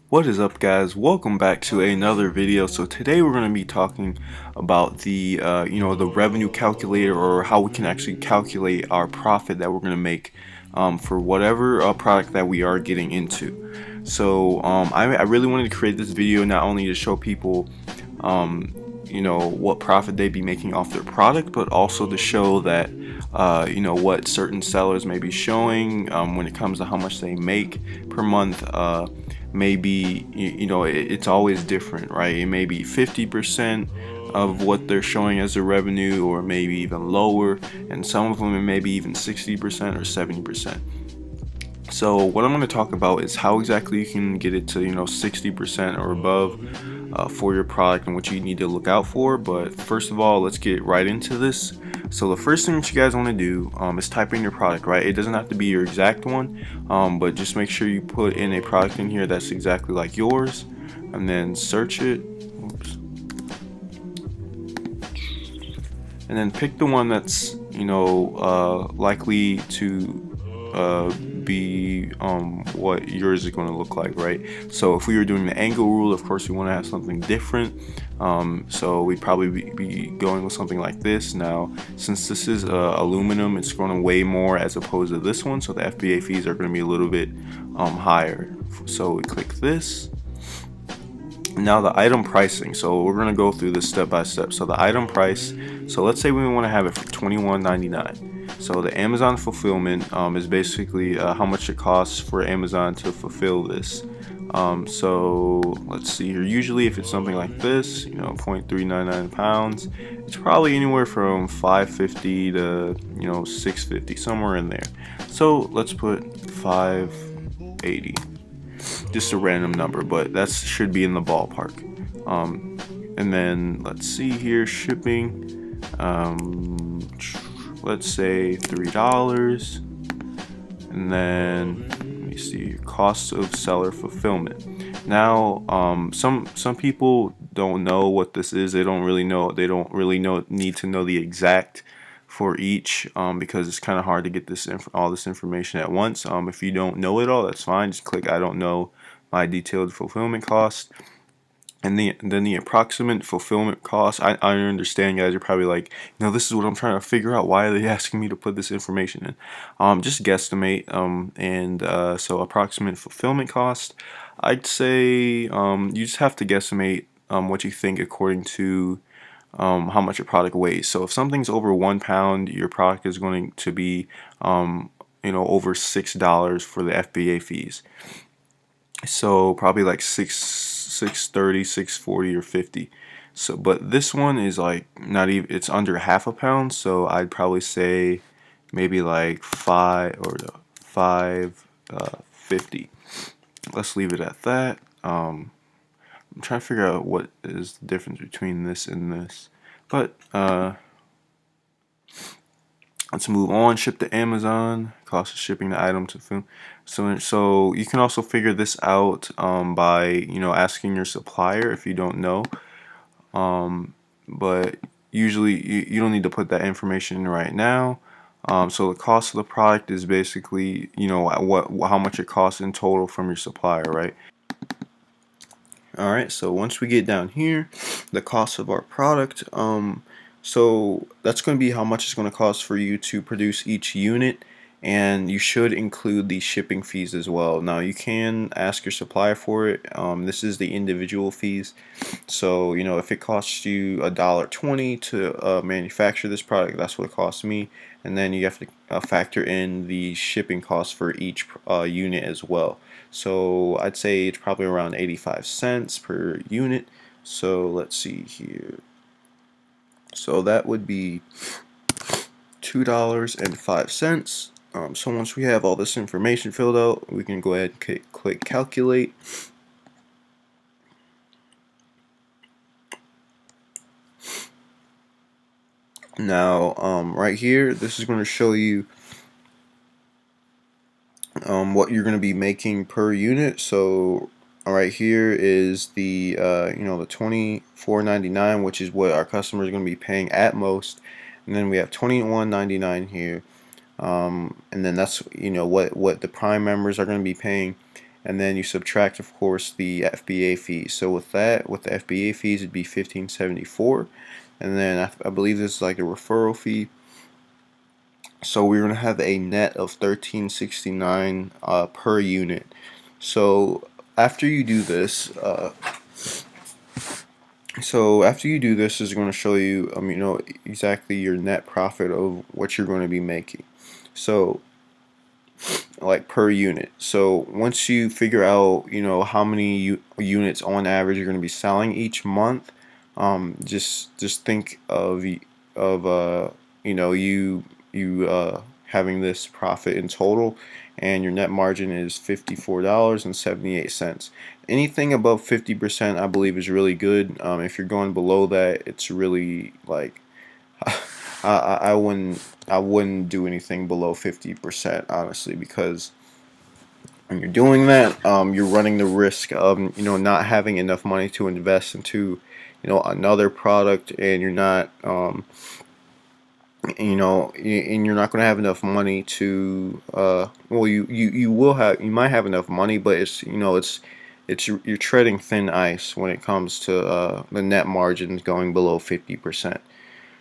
What is up, guys? Welcome back to another video. So today we're going to be talking about the the revenue calculator, or how we can actually calculate our profit that we're going to make for whatever product that we are getting into. So I really wanted to create this video not only to show people what profit they'd be making off their product, but also to show that what certain sellers may be showing when it comes to how much they make per month. Maybe it's always different, right? It may be 50% of what they're showing as their revenue, or maybe even lower, and some of them it may be even 60% or 70%. So what I'm going to talk about is how exactly you can get it to 60% or above for your product, and what you need to look out for. But first of all, let's get right into this. So the first thing that you guys want to do is type in your product, right? It doesn't have to be your exact one, but just make sure you put in a product in here that's exactly like yours, and then search it. Oops. And then pick the one that's likely to be what yours is going to look like, right? So if we were doing the angle rule, of course we want to have something different, so we'd probably be going with something like this. Now since this is aluminum, it's going to weigh more as opposed to this one, so the FBA fees are going to be a little bit higher. So we click this. Now the item pricing, so we're going to go through this step by step. So the item price, so let's say we want to have it for $21.99. So the Amazon fulfillment is basically how much it costs for Amazon to fulfill this. So let's see here. Usually if it's something like this, 0.399 pounds, it's probably anywhere from 550 to 650, somewhere in there. So let's put 580. Just a random number, but that should be in the ballpark. And then let's see here, shipping, let's say $3. And then let me see, cost of seller fulfillment. Now some people don't know what this is. They don't really know need to know the exact for each, because it's kind of hard to get all this information at once. If you don't know it all, that's fine. Just click I don't know my detailed fulfillment cost. And then the approximate fulfillment cost. I understand, guys, you're probably like, this is what I'm trying to figure out. Why are they asking me to put this information in? Just guesstimate. So approximate fulfillment cost, I'd say you just have to guesstimate what you think according to how much your product weighs. So if something's over 1 pound, your product is going to be over $6 for the FBA fees. So probably like 630, 640, or 50. So but this one is like not even, it's under half a pound, so I'd probably say maybe like 550. Let's leave it at that. I'm trying to figure out what is the difference between this and this, but let's move on. Ship to Amazon, cost of shipping the item to film. So you can also figure this out by asking your supplier if you don't know. But usually you don't need to put that information in right now. So the cost of the product is basically how much it costs in total from your supplier, right? Alright, so once we get down here, the cost of our product, so that's going to be how much it's going to cost for you to produce each unit, and you should include the shipping fees as well. Now you can ask your supplier for it. This is the individual fees. So if it costs you $1.20 to manufacture this product, that's what it costs me, and then you have to factor in the shipping cost for each unit as well. So I'd say it's probably around 85 cents per unit. So let's see here. So that would be $2.05. So once we have all this information filled out, we can go ahead and click calculate. Now right here, this is going to show you what you're going to be making per unit. So right here is the the $24.99, which is what our customers are going to be paying at most, and then we have $21.99 here, and then that's what the Prime members are going to be paying, and then you subtract, of course, the FBA fees. So with that, with the FBA fees, it'd be $15.74, and then I believe this is like a referral fee. So we're gonna have a net of $13.69 per unit. So after you do this, is going to show you, exactly your net profit of what you're going to be making. So, like per unit. So once you figure out, how many units on average you're going to be selling each month, just think of having this profit in total, and your net margin is $54.78. Anything above 50%, I believe, is really good. If you're going below that, it's really like I wouldn't do anything below 50%, honestly, because when you're doing that, you're running the risk of not having enough money to invest into another product, and you're not and you're not going to have enough money to well, you might have enough money, but you're treading thin ice when it comes to the net margins going below 50%.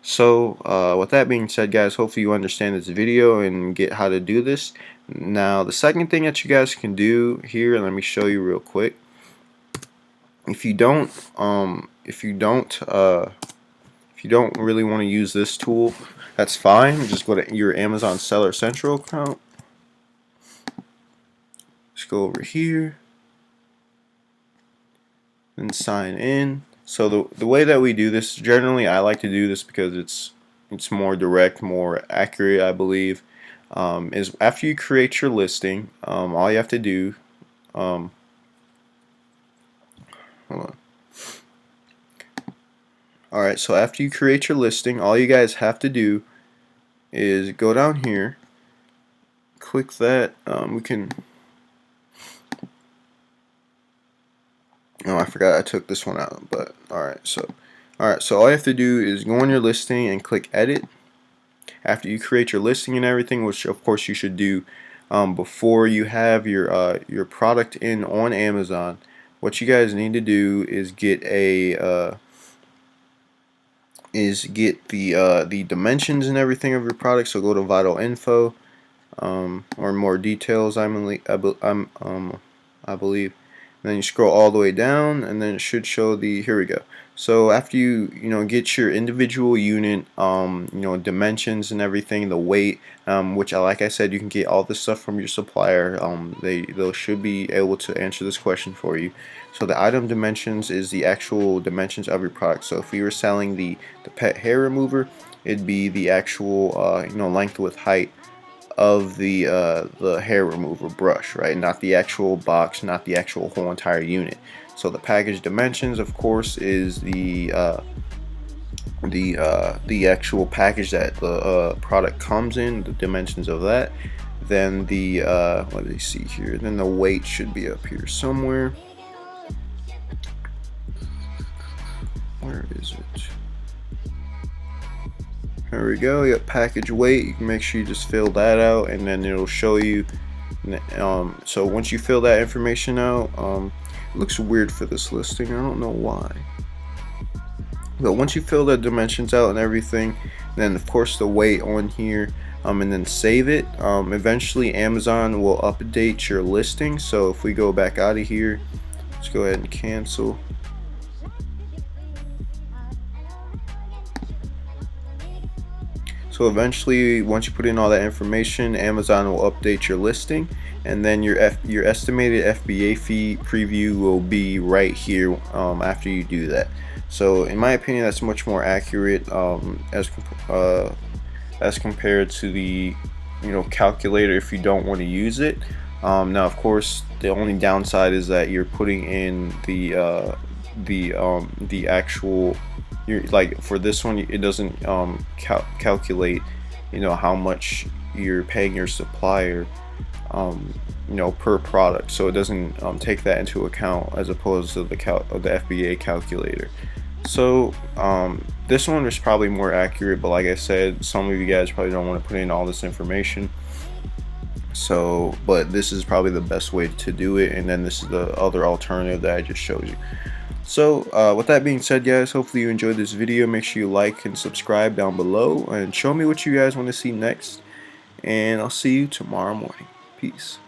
So with that being said, guys, hopefully you understand this video and get how to do this. Now the second thing that you guys can do here, let me show you real quick. If you don't really want to use this tool, that's fine. Just go to your Amazon Seller Central account. Just go over here and sign in. So the way that we do this, generally I like to do this because it's more direct, more accurate, I believe, is after you create your listing, all you have to do, hold on. Alright, so after you create your listing, all you guys have to do is go down here, click that, oh, I forgot I took this one out, but alright, so all you have to do is go on your listing and click edit. After you create your listing and everything, which of course you should do before you have your product in on Amazon, what you guys need to do is get the dimensions and everything of your product. So go to Vital Info, or more details, I believe. And then you scroll all the way down, and then it should show here we go. So after you get your individual unit, dimensions and everything, the weight, which like I said, you can get all this stuff from your supplier. They should be able to answer this question for you. So the item dimensions is the actual dimensions of your product. So if we were selling the pet hair remover, it'd be the actual length, width, height of the hair remover brush, right? Not the actual box, not the actual whole entire unit. So the package dimensions, of course, is the actual package that the product comes in, the dimensions of that. Then what do you see here? Then the weight should be up here somewhere. Where is it? There we go. You got package weight. You can make sure you just fill that out, and then it'll show you. So once you fill that information out, it looks weird for this listing. I don't know why. But once you fill the dimensions out and everything, then of course the weight on here, and then save it. Eventually Amazon will update your listing. So if we go back out of here, let's go ahead and cancel. So eventually, once you put in all that information, Amazon will update your listing, and then your estimated FBA fee preview will be right here after you do that. So in my opinion, that's much more accurate as compared to the calculator if you don't want to use it. Now, of course, the only downside is that you're putting in the actual. Like for this one, it doesn't calculate how much you're paying your supplier per product, so it doesn't take that into account as opposed to the FBA calculator. So this one is probably more accurate, but like I said, some of you guys probably don't want to put in all this information. So, but this is probably the best way to do it, and then this is the other alternative that I just showed you. So with that being said, guys, hopefully you enjoyed this video. Make sure you like and subscribe down below and show me what you guys want to see next, and I'll see you tomorrow morning. Peace.